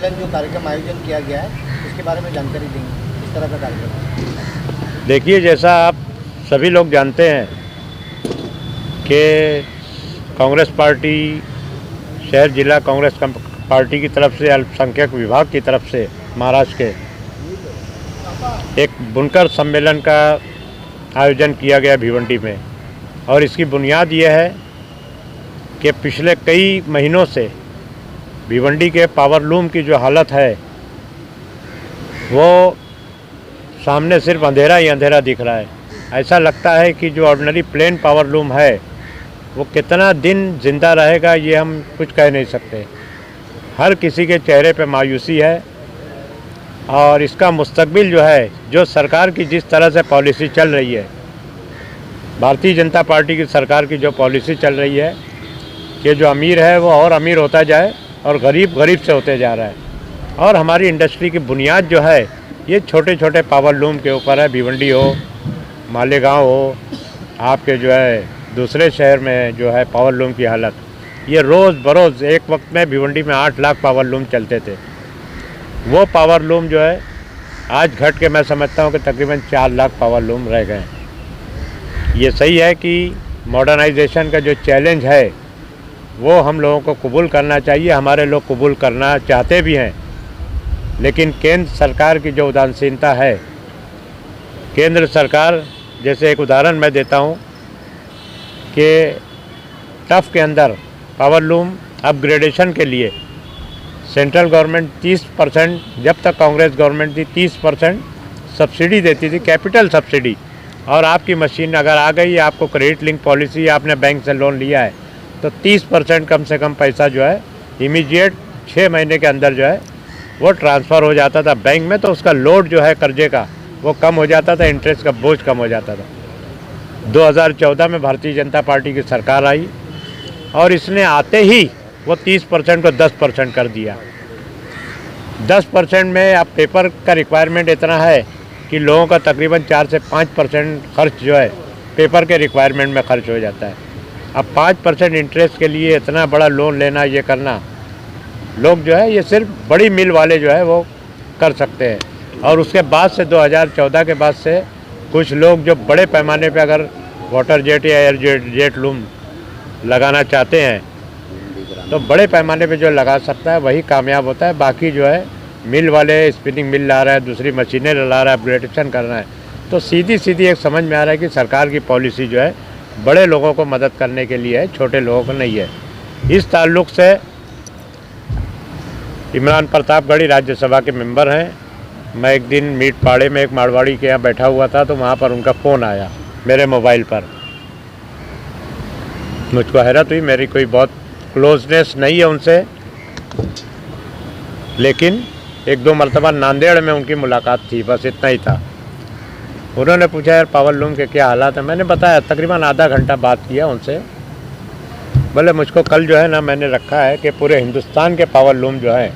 सम्मेलन जो कार्यक्रम आयोजन किया गया है इसके बारे में जानकारी देंगे, किस तरह का कार्यक्रम? देखिए, जैसा आप सभी लोग जानते हैं कि कांग्रेस पार्टी शहर जिला कांग्रेस पार्टी की तरफ से अल्पसंख्यक विभाग की तरफ से महाराष्ट्र के एक बुनकर सम्मेलन का आयोजन किया गया भिवंडी में। और इसकी बुनियाद ये है कि पिछले कई महीनों से भिवंडी के पावर लूम की जो हालत है वो सामने सिर्फ अंधेरा ही अंधेरा दिख रहा है। ऐसा लगता है कि जो ऑर्डिनरी प्लेन पावर लूम है वो कितना दिन जिंदा रहेगा ये हम कुछ कह नहीं सकते। हर किसी के चेहरे पे मायूसी है और इसका मुस्तकबिल जो है, जो सरकार की जिस तरह से पॉलिसी चल रही है, भारतीय जनता पार्टी की सरकार की जो पॉलिसी चल रही है कि जो अमीर है वो और अमीर होता जाए और गरीब गरीब से होते जा रहा है। और हमारी इंडस्ट्री की बुनियाद जो है ये छोटे छोटे पावर लूम के ऊपर है। भिवंडी हो, मालेगांव हो, आपके जो है दूसरे शहर में जो है पावर लूम की हालत, ये रोज़ बरोज़ एक वक्त में भिवंडी में 8 लाख पावर लूम चलते थे। वो पावर लूम जो है आज घट के मैं समझता हूँ कि तकरीबन 4 लाख पावर लूम रह गए हैं। ये सही है कि मॉडर्नाइजेशन का जो चैलेंज है वो हम लोगों को कबूल करना चाहिए, हमारे लोग कबूल करना चाहते भी हैं। लेकिन केंद्र सरकार की जो उदासीनता है, केंद्र सरकार, जैसे एक उदाहरण मैं देता हूँ कि टफ के अंदर पावर लूम अपग्रेडेशन के लिए सेंट्रल गवर्नमेंट 30%, जब तक कांग्रेस गवर्नमेंट थी 30% सब्सिडी देती थी, कैपिटल सब्सिडी। और आपकी मशीन अगर आ गई, आपको क्रेडिट लिंक पॉलिसी, आपने बैंक से लोन लिया है तो 30% कम से कम पैसा जो है इमीडिएट 6 महीने के अंदर जो है वो ट्रांसफ़र हो जाता था बैंक में। तो उसका लोड जो है कर्जे का वो कम हो जाता था, इंटरेस्ट का बोझ कम हो जाता था। 2014 में भारतीय जनता पार्टी की सरकार आई और इसने आते ही वो 30% को 10% कर दिया। 10% में अब पेपर का रिक्वायरमेंट इतना है कि लोगों का तकरीबन 4 से 5% खर्च जो है पेपर के रिक्वायरमेंट में खर्च हो जाता है। अब 5% इंटरेस्ट के लिए इतना बड़ा लोन लेना, ये करना, लोग जो है ये सिर्फ बड़ी मिल वाले जो है वो कर सकते हैं। और उसके बाद से 2014 के बाद से कुछ लोग जो बड़े पैमाने पे अगर वाटर जेट या एयर जेट लूम लगाना चाहते हैं तो बड़े पैमाने पे जो लगा सकता है वही कामयाब होता है। बाकी जो है मिल वाले स्पिनिंग मिल ला रहा है, दूसरी मशीनें ला रहा है, अपग्रेडेशन करना है। तो सीधी सीधी एक समझ में आ रहा है कि सरकार की पॉलिसी जो है बड़े लोगों को मदद करने के लिए है, छोटे लोगों को नहीं है। इस ताल्लुक़ से इमरान प्रतापगढ़ी राज्यसभा के मेंबर हैं। मैं एक दिन मीट पाड़े में एक मारवाड़ी के यहाँ बैठा हुआ था तो वहाँ पर उनका फ़ोन आया मेरे मोबाइल पर। मुझको हैरत हुई, मेरी कोई बहुत क्लोजनेस नहीं है उनसे, लेकिन 1-2 मरतबा नांदेड़ में उनकी मुलाकात थी, बस इतना ही था। उन्होंने पूछा यार पावर लूम के क्या हालात है। मैंने बताया, तकरीबन आधा घंटा बात किया उनसे। बोले मुझको कल जो है ना मैंने रखा है कि पूरे हिंदुस्तान के पावर लूम जो है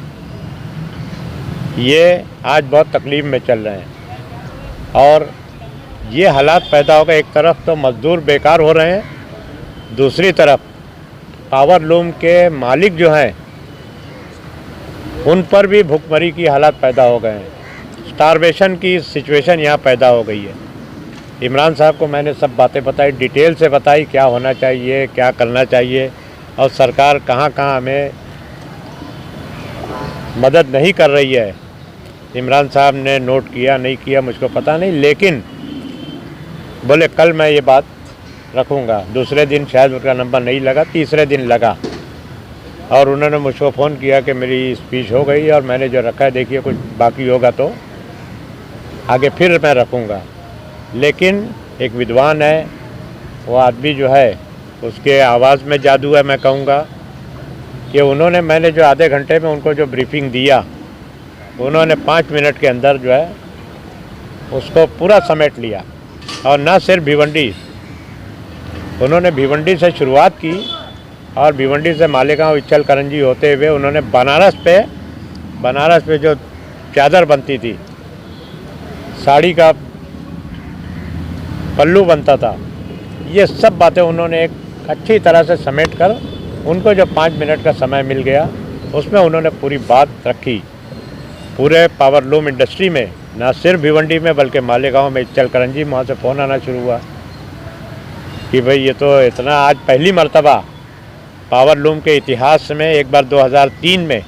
ये आज बहुत तकलीफ़ में चल रहे हैं और ये हालात पैदा होगा। एक तरफ तो मज़दूर बेकार हो रहे हैं, दूसरी तरफ पावर लूम के मालिक जो हैं उन पर भी भुखमरी की हालात पैदा हो गए हैं। स्टारवेशन की सिचुएशन यहाँ पैदा हो गई है। इमरान साहब को मैंने सब बातें बताई, डिटेल से बताई क्या होना चाहिए, क्या करना चाहिए और सरकार कहाँ कहाँ हमें मदद नहीं कर रही है। इमरान साहब ने नोट किया नहीं किया मुझको पता नहीं, लेकिन बोले कल मैं ये बात रखूँगा। दूसरे दिन शायद उनका नंबर नहीं लगा, तीसरे दिन लगा और उन्होंने मुझको फ़ोन किया कि मेरी स्पीच हो गई और मैंने जो रखा है देखिए कुछ बाकी होगा तो आगे फिर मैं रखूँगा। लेकिन एक विद्वान है, वो आदमी जो है उसके आवाज़ में जादू है। मैं कहूँगा कि उन्होंने, मैंने जो आधे घंटे में उनको जो ब्रीफिंग दिया, उन्होंने 5 मिनट के अंदर जो है उसको पूरा समेट लिया। और न सिर्फ भिवंडी, उन्होंने भिवंडी से शुरुआत की और भिवंडी से मालेगांव, इच्छल करंजी होते हुए उन्होंने बनारस पे जो चादर बनती थी, साड़ी का पल्लू बनता था, ये सब बातें उन्होंने एक अच्छी तरह से समेट कर, उनको जो 5 मिनट का समय मिल गया उसमें उन्होंने पूरी बात रखी। पूरे पावरलूम इंडस्ट्री में, ना सिर्फ भिवंडी में बल्कि मालेगांव में, चलकरंजी में वहाँ से फ़ोन आना शुरू हुआ कि भाई ये तो इतना, आज पहली मर्तबा पावरलूम के इतिहास में एक बार 2003 में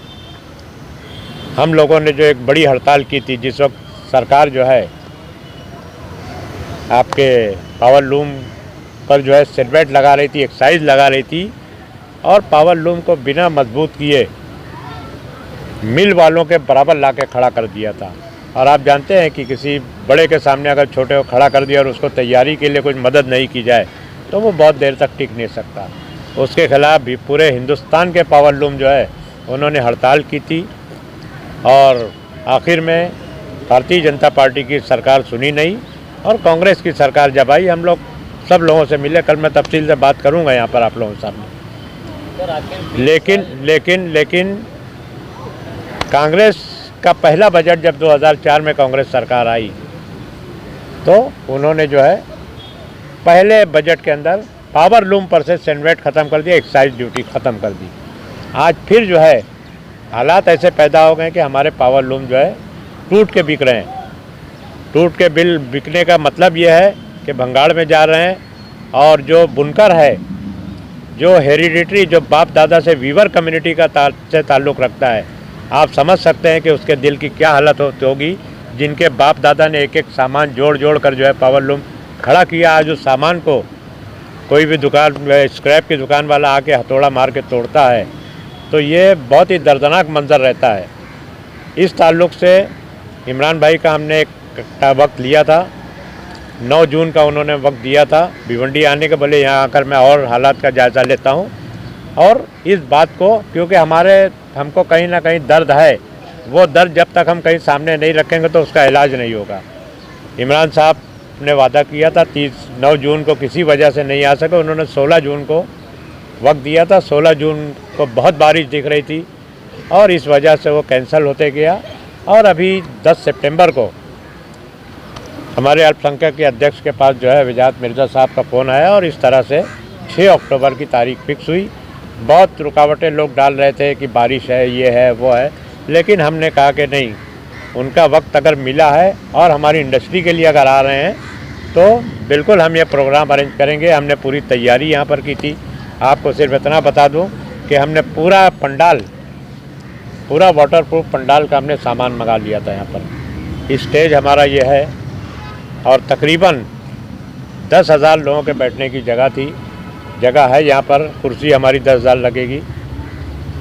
हम लोगों ने जो एक बड़ी हड़ताल की थी, जिस वक्त सरकार जो है आपके पावरलूम पर जो है सिलबेट लगा रही थी, एक्साइज लगा रही थी, और पावरलूम को बिना मजबूत किए मिल वालों के बराबर ला के खड़ा कर दिया था। और आप जानते हैं कि किसी बड़े के सामने अगर छोटे को खड़ा कर दिया और उसको तैयारी के लिए कुछ मदद नहीं की जाए तो वो बहुत देर तक टिक नहीं सकता। उसके खिलाफ भी पूरे हिंदुस्तान के पावरलूम जो है उन्होंने हड़ताल की थी, और आखिर में भारतीय जनता पार्टी की सरकार सुनी नहीं और कांग्रेस की सरकार जब आई, हम लोग सब लोगों से मिले। कल मैं तफसील से बात करूंगा यहाँ पर आप लोगों के सामने। लेकिन कांग्रेस का पहला बजट जब 2004 में कांग्रेस सरकार आई तो उन्होंने जो है पहले बजट के अंदर पावरलूम पर से सेनवेट ख़त्म कर दिया, एक्साइज ड्यूटी ख़त्म कर दी। आज फिर जो है हालात ऐसे पैदा हो गए कि हमारे पावरलूम जो है टूट के बिक रहे हैं। टूट के बिल बिकने का मतलब ये है कि भंगाड़ में जा रहे हैं, और जो बुनकर है, जो हेरिडिटरी, जो बाप दादा से वीवर कम्युनिटी का से ताल्लुक़ रखता है, आप समझ सकते हैं कि उसके दिल की क्या हालत होगी, जिनके बाप दादा ने एक एक सामान जोड़ कर जो है पावरलूम खड़ा किया। आज उस सामान को कोई भी दुकान, स्क्रैप की दुकान वाला आके हथौड़ा मार के तोड़ता है, तो ये बहुत ही दर्दनाक मंजर रहता है। इस ताल्लुक़ से इमरान भाई का हमने एक वक्त लिया था, 9 जून का उन्होंने वक्त दिया था भिवंडी आने के, बोले यहाँ आकर मैं और हालात का जायज़ा लेता हूँ। और इस बात को, क्योंकि हमको कहीं ना कहीं दर्द है, वो दर्द जब तक हम कहीं सामने नहीं रखेंगे तो उसका इलाज नहीं होगा। इमरान साहब ने वादा किया था 9 जून को किसी वजह से नहीं आ सके, उन्होंने 16 जून को वक्त दिया था। 16 जून को बहुत बारिश दिख रही थी और इस वजह से वो कैंसिल होते गया, और अभी 10 सितंबर को हमारे अल्पसंख्यक के अध्यक्ष के पास जो है विजात मिर्ज़ा साहब का फ़ोन आया, और इस तरह से 6 अक्टूबर की तारीख फिक्स हुई। बहुत रुकावटें लोग डाल रहे थे कि बारिश है, ये है, वो है, लेकिन हमने कहा कि नहीं, उनका वक्त अगर मिला है और हमारी इंडस्ट्री के लिए अगर आ रहे हैं तो बिल्कुल हम ये प्रोग्राम अरेंज करेंगे। हमने पूरी तैयारी यहाँ पर की थी। आपको सिर्फ इतना बता दूँ कि हमने पूरा पंडाल, पूरा वाटरप्रूफ पंडाल का हमने सामान मंगा लिया था। यहाँ पर स्टेज हमारा ये है, और तकरीबन 10,000 लोगों के बैठने की जगह है। यहाँ पर कुर्सी हमारी 10,000 लगेगी।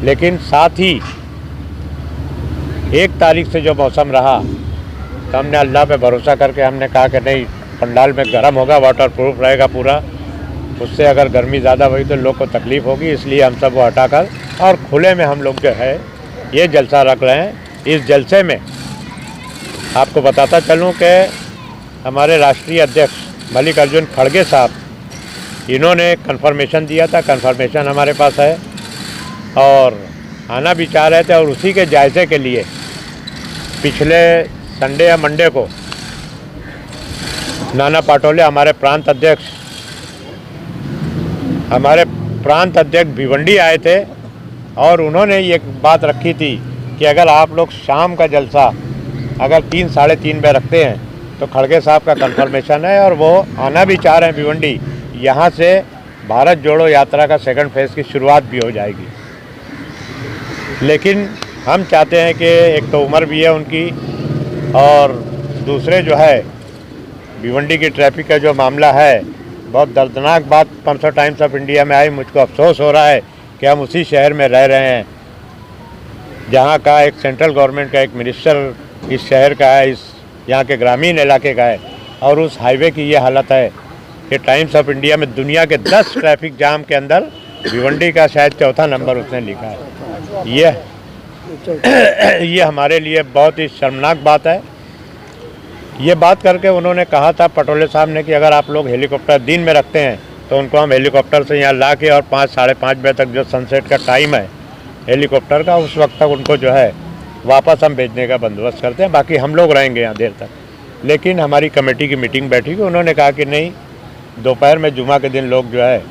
लेकिन साथ ही 1 तारीख से जो मौसम रहा तो हमने अल्लाह पे भरोसा करके हमने कहा कि नहीं, पंडाल में गर्म होगा, वाटरप्रूफ रहेगा पूरा, उससे अगर गर्मी ज़्यादा हुई तो लोग को तकलीफ़ होगी, इसलिए हम सब वो हटाकर और खुले में हम लोग जो है ये जलसा रख रहे हैं। इस जलसे में आपको बताता चलूँ कि हमारे राष्ट्रीय अध्यक्ष मल्लिकार्जुन खड़गे साहब, इन्होंने कन्फर्मेशन दिया था। कन्फर्मेशन हमारे पास है और आना भी चाह रहे थे, और उसी के जायज़े के लिए पिछले संडे या मंडे को नाना पाटोले, हमारे प्रांत अध्यक्ष भिवंडी आए थे, और उन्होंने ये बात रखी थी कि अगर आप लोग शाम का जलसा अगर 3 साढ़े 3 बजे रखते हैं तो खड़गे साहब का कन्फर्मेशन है, और वो आना भी चाह रहे हैं भिवंडी। यहाँ से भारत जोड़ो यात्रा का 2nd फेज़ की शुरुआत भी हो जाएगी। लेकिन हम चाहते हैं कि एक तो उम्र भी है उनकी, और दूसरे जो है भिवंडी की ट्रैफिक का जो मामला है, बहुत दर्दनाक बात परसों टाइम्स ऑफ इंडिया में आई। मुझको अफसोस हो रहा है कि हम उसी शहर में रह रहे हैं जहाँ का एक सेंट्रल गवर्नमेंट का एक मिनिस्टर इस शहर का है, इस यहाँ के ग्रामीण इलाके का है, और उस हाईवे की ये हालत है कि टाइम्स ऑफ इंडिया में दुनिया के 10 ट्रैफिक जाम के अंदर भिवंडी का शायद 4था नंबर उसने लिखा है। ये हमारे लिए बहुत ही शर्मनाक बात है। ये बात करके उन्होंने कहा था पटोले साहब ने कि अगर आप लोग हेलीकॉप्टर दिन में रखते हैं तो उनको हम हेलीकॉप्टर से यहाँ ला के, और 5 साढ़े 5 बजे तक जो सनसेट का टाइम है हेलीकॉप्टर का, उस वक्त तक उनको जो है वापस हम भेजने का बंदोबस्त करते हैं। बाकी हम लोग रहेंगे यहाँ देर तक। लेकिन हमारी कमेटी की मीटिंग बैठी हुई, उन्होंने कहा कि नहीं, दोपहर में जुमा के दिन लोग जो है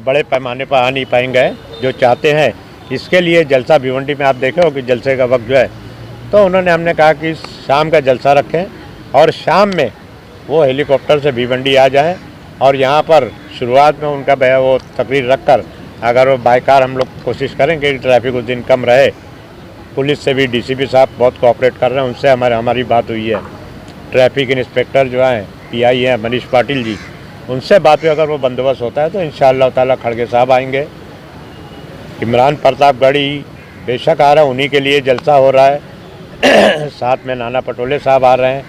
बड़े पैमाने पर आ नहीं पाएंगे। जो चाहते हैं इसके लिए जलसा भिवंडी में आप देखे हो कि जलसे का वक्त जो है तो उन्होंने हमने कहा कि शाम का जलसा रखें और शाम में वो हेलीकॉप्टर से भिवंडी आ जाएं और यहाँ पर शुरुआत में उनका वो तकरीर रखकर अगर वो बाय कार हम लोग कोशिश करेंगे कि ट्रैफिक उस दिन कम रहे। पुलिस से भी डीसीपी साहब बहुत कोऑपरेट कर रहे हैं, उनसे हमारी बात हुई है। ट्रैफिक इंस्पेक्टर जो हैं पीआई हैं मनीष पाटिल जी, उनसे बात हुई, अगर वो बंदोबस्त होता है तो इंशाअल्लाह ताला खड़गे साहब आएंगे। इमरान प्रतापगढ़ी बेशक आ रहे हैं, उन्हीं के लिए जलसा हो रहा है। साथ में नाना पटोले साहब आ रहे हैं,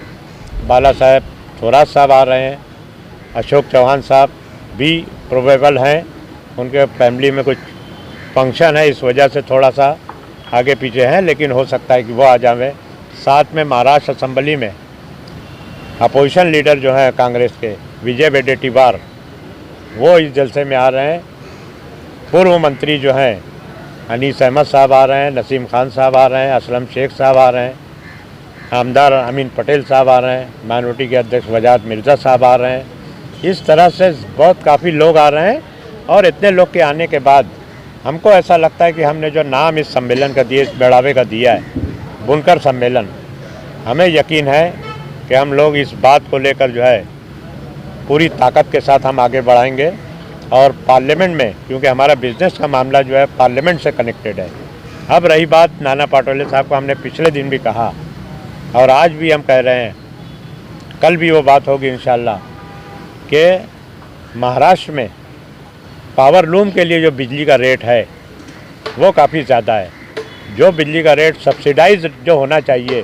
बाला साहब थोराट साहब आ रहे हैं, अशोक चौहान साहब भी प्रोबेबल हैं, उनके फैमिली में कुछ फंक्शन है, इस वजह से थोड़ा सा आगे पीछे हैं, लेकिन हो सकता है कि वो आ जावे। साथ में महाराष्ट्र असेंबली में अपोजिशन लीडर जो हैं कांग्रेस के विजय वडेट्टीवार, वो इस जलसे में आ रहे हैं। पूर्व मंत्री जो हैं अनीस अहमद साहब आ रहे हैं, नसीम खान साहब आ रहे हैं, असलम शेख साहब आ रहे हैं, आमदार अमीन पटेल साहब आ रहे हैं, माइनॉरिटी के अध्यक्ष वजाद मिर्ज़ा साहब आ रहे हैं। इस तरह से बहुत काफ़ी लोग आ रहे हैं और इतने लोग के आने के बाद हमको ऐसा लगता है कि हमने जो नाम इस सम्मेलन का दिया, इस बढ़ावे का दिया है, बुनकर सम्मेलन, हमें यकीन है कि हम लोग इस बात को लेकर जो है पूरी ताकत के साथ हम आगे बढ़ाएंगे और पार्लियामेंट में, क्योंकि हमारा बिजनेस का मामला जो है पार्लियामेंट से कनेक्टेड है। अब रही बात नाना पटोले साहब को, हमने पिछले दिन भी कहा और आज भी हम कह रहे हैं, कल भी वो बात होगी इंशाल्लाह, कि महाराष्ट्र में पावर लूम के लिए जो बिजली का रेट है वो काफ़ी ज़्यादा है। जो बिजली का रेट सब्सिडाइज जो होना चाहिए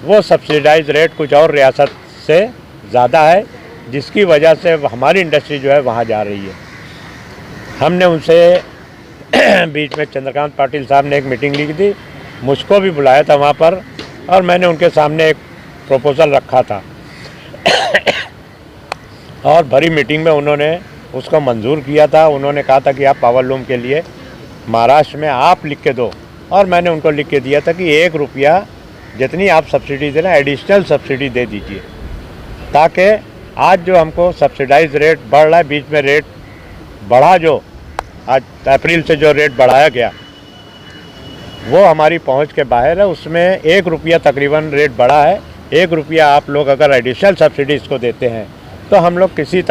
वो सब्सिडाइज रेट कुछ और रियासत से ज़्यादा है, जिसकी वजह से हमारी इंडस्ट्री जो है वहाँ जा रही है। हमने उनसे बीच में चंद्रकांत पाटिल साहब ने एक मीटिंग ली थी, मुझको भी बुलाया था वहाँ पर और मैंने उनके सामने एक प्रपोज़ल रखा था और भरी मीटिंग में उन्होंने उसको मंजूर किया था। उन्होंने कहा था कि आप पावर लूम के लिए महाराष्ट्र में आप लिख के दो, और मैंने उनको लिख के दिया था कि 1 रुपया जितनी आप सब्सिडी दे रहे हैं एडिशनल सब्सिडी दे दीजिए, ताकि आज जो हमको सब्सिडाइज रेट बढ़ रहा है, बीच में रेट बढ़ा, जो आज अप्रैल से जो रेट बढ़ाया गया वो हमारी पहुंच के बाहर है, उसमें 1 रुपया तकरीबन रेट बढ़ा है। 1 रुपया आप लोग अगर एडिशनल सब्सिडी इसको देते हैं तो हम लोग किसी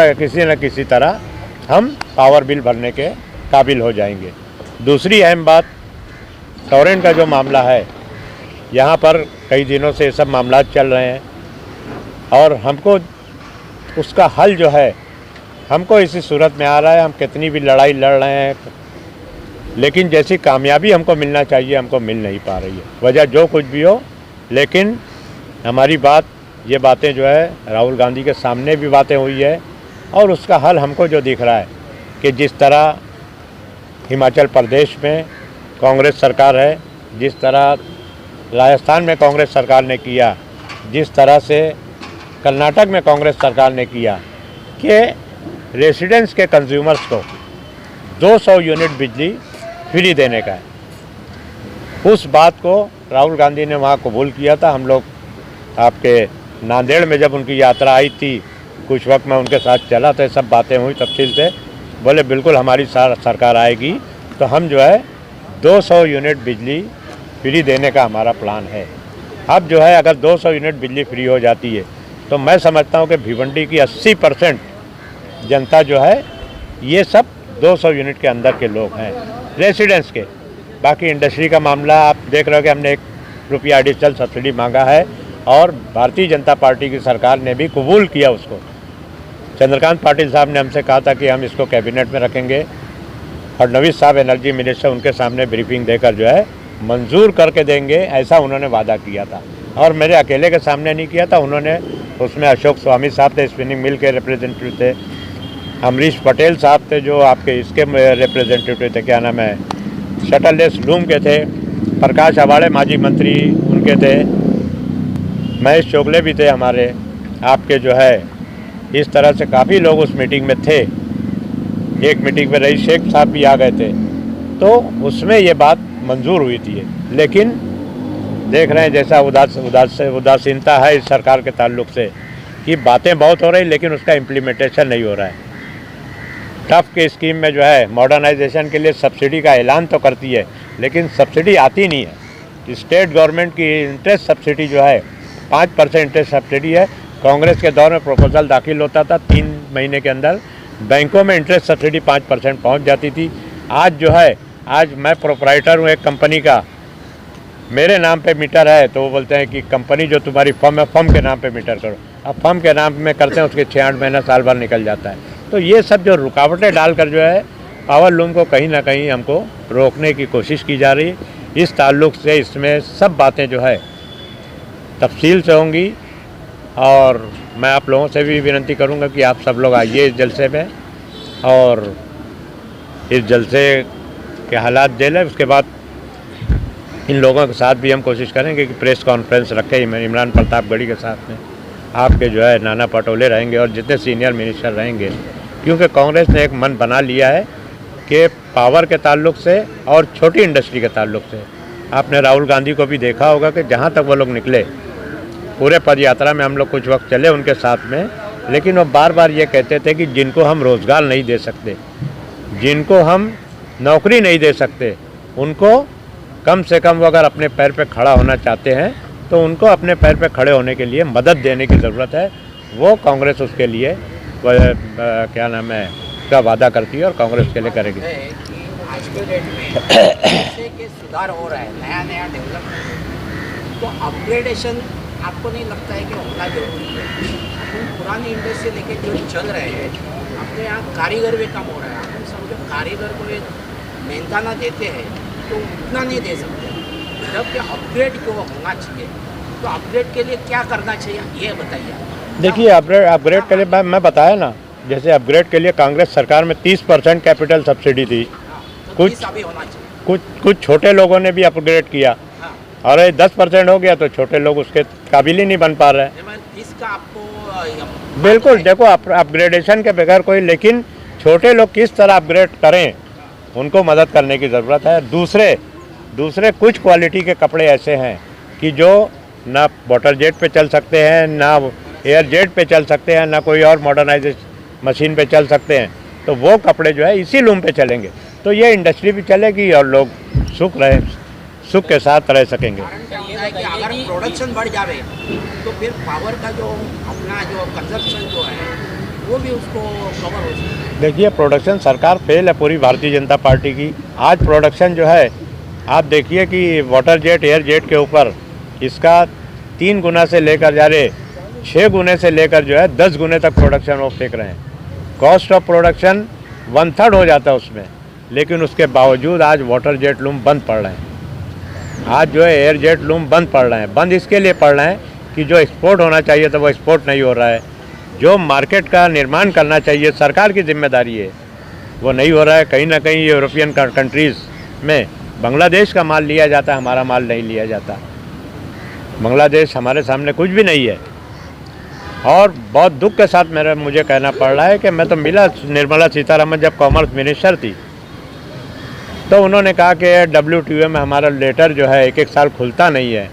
न किसी तरह हम पावर बिल भरने के काबिल हो जाएंगे। दूसरी अहम बात, टोरेंट का जो मामला है, यहाँ पर कई दिनों से ये सब मामला चल रहे हैं और हमको उसका हल जो है हमको इसी सूरत में आ रहा है। हम कितनी भी लड़ाई लड़ रहे हैं, लेकिन जैसी कामयाबी हमको मिलना चाहिए हमको मिल नहीं पा रही है। वजह जो कुछ भी हो, लेकिन हमारी ये बातें जो है राहुल गांधी के सामने भी बातें हुई है और उसका हल हमको जो दिख रहा है कि जिस तरह हिमाचल प्रदेश में कांग्रेस सरकार है, जिस तरह राजस्थान में कांग्रेस सरकार ने किया, जिस तरह से कर्नाटक में कांग्रेस सरकार ने किया कि रेसिडेंट्स के कंज्यूमर्स को 200 यूनिट बिजली फ्री देने का है, उस बात को राहुल गांधी ने वहाँ कबूल किया था। हम लोग आपके नांदेड़ में जब उनकी यात्रा आई थी, कुछ वक्त मैं उनके साथ चला तो सब बातें हुई तफसील से, बोले बिल्कुल हमारी सरकार आएगी तो हम जो है 200 यूनिट बिजली फ्री देने का हमारा प्लान है। अब जो है अगर 200 यूनिट बिजली फ्री हो जाती है तो मैं समझता हूँ कि भिवंडी की 80% जनता जो है ये सब 200 यूनिट के अंदर के लोग हैं, रेसिडेंट्स के। बाकी इंडस्ट्री का मामला आप देख रहे हो कि हमने 1 रुपया एडिशनल सब्सिडी मांगा है और भारतीय जनता पार्टी की सरकार ने भी कबूल किया उसको। चंद्रकांत पाटिल साहब ने हमसे कहा था कि हम इसको कैबिनेट में रखेंगे, फडणवीस साहब एनर्जी मिनिस्टर उनके सामने ब्रीफिंग देकर जो है मंजूर करके देंगे, ऐसा उन्होंने वादा किया था। और मेरे अकेले के सामने नहीं किया था, उन्होंने उसमें अशोक स्वामी साहब थे, स्पिनिंग मिल के रिप्रेजेंटेटिव थे, अमरीश पटेल साहब थे जो आपके इसके रिप्रेजेंटेटिव थे, क्या नाम है, शटललेस लूम के थे, प्रकाश अवाड़े माजी मंत्री उनके थे, महेश चोगले भी थे हमारे आपके जो है। इस तरह से काफ़ी लोग उस मीटिंग में थे। एक मीटिंग में रईस शेख साहब भी आ गए थे, तो उसमें ये बात मंजूर हुई थी। लेकिन देख रहे हैं जैसा उदासीनता है इस सरकार के ताल्लुक से कि बातें बहुत हो रही लेकिन उसका इम्प्लीमेंटेशन नहीं हो रहा है। टफ के स्कीम में जो है मॉडर्नाइजेशन के लिए सब्सिडी का ऐलान तो करती है लेकिन सब्सिडी आती नहीं है, स्टेट गवर्नमेंट की इंटरेस्ट सब्सिडी जो है 5% इंटरेस्ट सब्सिडी है। कांग्रेस के दौर में प्रपोजल दाखिल होता था 3 महीने के अंदर बैंकों में इंटरेस्ट सब्सिडी 5% पहुँच जाती थी। आज जो है, आज मैं प्रोपराइटर हूँ एक कंपनी का, मेरे नाम पे मीटर है तो वो बोलते हैं कि कंपनी जो तुम्हारी फर्म है, फर्म के नाम पे मीटर करो। अब फर्म के नाम में करते हैं, उसके 6-8 महीना साल भर निकल जाता है। तो ये सब जो रुकावटें डालकर जो है पावर लूम को कहीं ना कहीं हमको रोकने की कोशिश की जा रही है। इस ताल्लुक़ से इसमें सब बातें जो है तफसील से होंगी और मैं आप लोगों से भी विनती करूंगा कि आप सब लोग आइए इस जलसे में और इस जलसे के हालात दे लें। उसके बाद इन लोगों के साथ भी हम कोशिश करेंगे कि प्रेस कॉन्फ्रेंस रखें इमरान प्रतापगढ़ी के साथ में, आपके जो है नाना पटोले रहेंगे और जितने सीनियर मिनिस्टर रहेंगे, क्योंकि कांग्रेस ने एक मन बना लिया है कि पावर के ताल्लुक से और छोटी इंडस्ट्री के ताल्लुक से। आपने राहुल गांधी को भी देखा होगा कि जहाँ तक वो लोग निकले, पूरे पद यात्रा में हम लोग कुछ वक्त चले उनके साथ में, लेकिन वो बार बार ये कहते थे कि जिनको हम रोज़गार नहीं दे सकते, जिनको हम नौकरी नहीं दे सकते, उनको कम से कम वो अगर अपने पैर पे खड़ा होना चाहते हैं तो उनको अपने पैर पे खड़े होने के लिए मदद देने की ज़रूरत है। वो कांग्रेस उसके लिए क्या नाम है का वादा करती है और कांग्रेस के लिए करेगी। आज के डेट में जैसे कि सुधार हो रहा है, नया नया डेवलपमेंट, तो अपग्रेडेशन आपको नहीं लगता है कि होना जरूरी है? अपन पुरानी इंडस्ट्री लेके जो चल रहे हैं, अपने यहाँ कारीगर भी कम हो रहा है। अपन समझो कारीगर को एक मेहनताना देते हैं तो उतना नहीं दे सकते, जबकि अपग्रेड जो होना चाहिए, तो अपग्रेड के लिए क्या करना चाहिए ये बताइए। देखिए, अपग्रेड के लिए मैं बताया ना, जैसे अपग्रेड के लिए कांग्रेस सरकार में 30% कैपिटल सब्सिडी थी। कुछ छोटे लोगों ने भी अपग्रेड किया और 10% हो गया तो छोटे लोग उसके काबिल ही नहीं बन पा रहे हैं। इसका आपको बिल्कुल, देखो अपग्रेडेशन के बगैर कोई, लेकिन छोटे लोग किस तरह अपग्रेड करें उनको मदद करने की ज़रूरत है। दूसरे कुछ क्वालिटी के कपड़े ऐसे हैं कि जो ना वाटर जेट पे चल सकते हैं, ना एयर जेट पे चल सकते हैं, ना कोई और मॉडर्नाइजेशन मशीन पे चल सकते हैं, तो वो कपड़े जो है इसी लूम पे चलेंगे, तो ये इंडस्ट्री भी चलेगी और लोग सुख के साथ रह सकेंगे। अगर प्रोडक्शन बढ़ जाए तो फिर पावर का जो अपना जो कंजप्शन जो है वो भी उसको कवर हो सकता है। देखिए, प्रोडक्शन सरकार फेल है पूरी भारतीय जनता पार्टी की। आज प्रोडक्शन जो है आप देखिए कि वाटर जेट, एयर जेट के ऊपर इसका 3 गुना से लेकर जा रहे 6 गुने से लेकर जो है 10 गुने तक प्रोडक्शन वो फेंक रहे हैं। कॉस्ट ऑफ प्रोडक्शन 1/3 हो जाता है उसमें, लेकिन उसके बावजूद आज वाटर जेट लूम बंद पड़ रहे हैं। आज जो है एयर जेट लूम बंद पड़ रहे हैं। बंद इसके लिए पड़ रहे हैं कि जो एक्सपोर्ट होना चाहिए था वो एक्सपोर्ट नहीं हो रहा है। जो मार्केट का निर्माण करना चाहिए, सरकार की जिम्मेदारी है, वो नहीं हो रहा है। कहीं ना कहीं यूरोपियन कंट्रीज़ में बांग्लादेश का माल लिया जाता है, हमारा माल नहीं लिया जाता। बांग्लादेश हमारे सामने कुछ भी नहीं है। और बहुत दुख के साथ मुझे कहना पड़ रहा है कि मैं तो मिला निर्मला सीतारमन जब कॉमर्स मिनिस्टर थी, तो उन्होंने कहा कि WTO में हमारा लेटर जो है 1-1 साल खुलता नहीं है।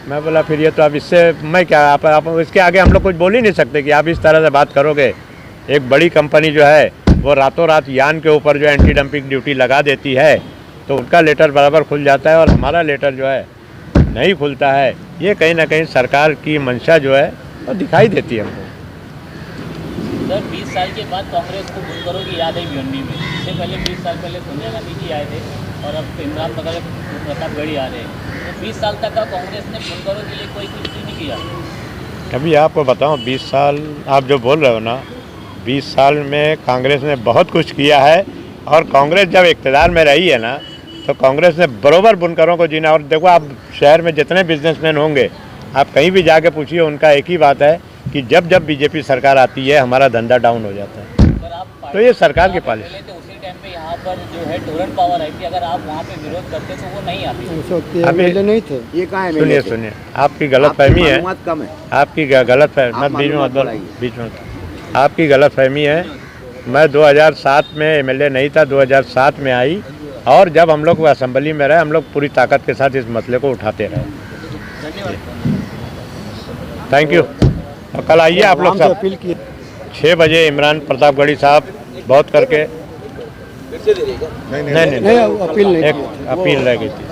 मैं बोला फिर ये तो अब इससे मैं क्या, आप इसके आगे हम लोग कुछ बोल ही नहीं सकते कि आप इस तरह से बात करोगे। एक बड़ी कंपनी जो है वो रातों रात यान के ऊपर जो एंटी डंपिंग ड्यूटी लगा देती है तो उनका लेटर बराबर खुल जाता है और हमारा लेटर जो है नहीं खुलता है। ये कहीं ना कहीं सरकार की मंशा जो है वो दिखाई देती है हमको। सर 20 साल के बाद कांग्रेस को बुनकरों की याद है भिवंडी में। इससे पहले 20 साल पहले सोनिया गांधी जी आए थे और अब इमरान प्रतापगढ़ी आ रहे हैं। तो 20 साल तक का कांग्रेस ने बुनकरों के लिए कोई कुछ नहीं किया। अभी आपको बताऊं, 20 साल आप जो बोल रहे हो ना, 20 साल में कांग्रेस ने बहुत कुछ किया है। और कांग्रेस जब इक़्तिदार में रही है ना, तो कांग्रेस ने बरोबर बुनकरों को जीना। और देखो, आप शहर में जितने बिजनेसमैन होंगे, आप कहीं भी जाके पूछिए, उनका एक ही बात है कि जब बीजेपी सरकार आती है हमारा धंधा डाउन हो जाता है। तो ये सरकार की पॉलिसी। उसी टाइम पे यहाँ पर जो है टोरेंट पावर आई थी, अगर आप वहाँ पे विरोध करते तो वो नहीं आती। अभी नहीं थे। ये कहाँ है? सुनिए, आपकी गलतफहमी है। कम है आपकी गलतफहमी मत बीच में आपकी गलतफहमी है। मैं 2007 में एमएलए नहीं था, 2007 में आई, और जब हम लोग असेंबली में रहे, हम लोग पूरी ताकत के साथ इस मसले को उठाते रहे। Thank you. और कल आइए आप लोग सब 6 बजे इमरान प्रतापगढ़ी साहब बहुत करके नहीं अपील रह गई थी।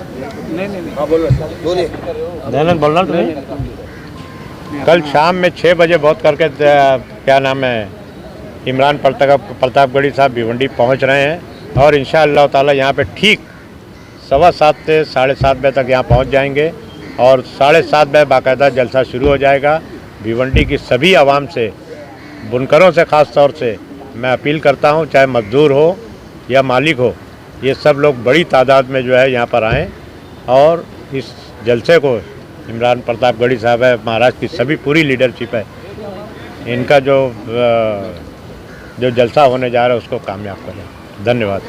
बोलिए। दयानंद बोल रहा तुम्हें कल शाम में 6 बजे बहुत करके क्या नाम है इमरान प्रतापगढ़ी साहब भिवंडी पहुंच रहे हैं और इंशाअल्लाह ताला यहाँ पे ठीक 7:15 से 7:30 बजे तक यहाँ पहुंच जाएंगे और 7:30 बजे बाकायदा जलसा शुरू हो जाएगा। भिवंडी की सभी आवाम से, बुनकरों से ख़ास तौर से मैं अपील करता हूँ, चाहे मजदूर हो या मालिक हो, ये सब लोग बड़ी तादाद में जो है यहाँ पर आएँ और इस जलसे को इमरान प्रतापगढ़ी साहब है, महाराष्ट्र की सभी पूरी लीडरशिप है, इनका जो जलसा होने जा रहा है उसको कामयाब करें। धन्यवाद।